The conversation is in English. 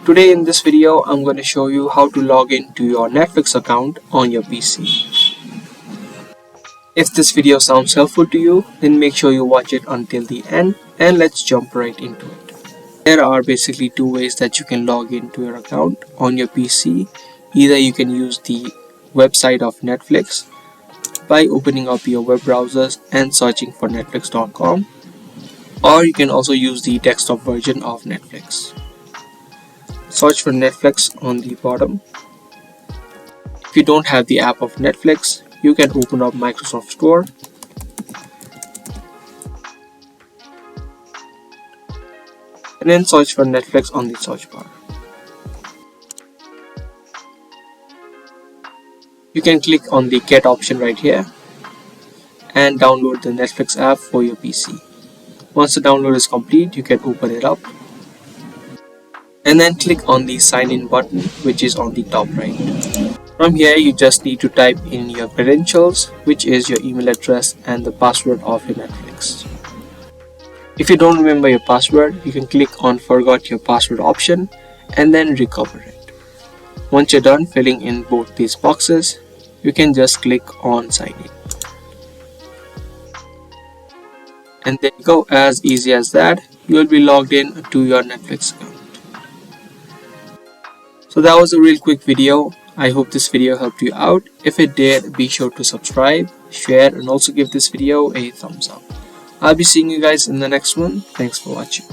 Today in this video, I'm going to show you how to log into your Netflix account on your PC. If this video sounds helpful to you, then make sure you watch it until the end and let's jump right into it. There are basically two ways that you can log into your account on your PC. Either you can use the website of Netflix by opening up your web browsers and searching for netflix.com, or you can also use the desktop version of Netflix. Search for Netflix on the bottom. If you don't have the app of Netflix, you can open up Microsoft Store and then search for Netflix on the search bar. You can click on the Get option right here and download the Netflix app for your PC. Once the download is complete, you can open it up and then click on the sign in button, which is on the top right. From here, you just need to type in your credentials, which is your email address and the password of your Netflix. If you don't remember your password, you can click on forgot your password option and then recover it. Once you're done filling in both these boxes, you can just click on sign in. And there you go, as easy as that, you will be logged in to your Netflix account. So that was a real quick video. I hope this video helped you out. If it did, be sure to subscribe, share, and also give this video a thumbs up. I'll be seeing you guys in the next one. Thanks for watching.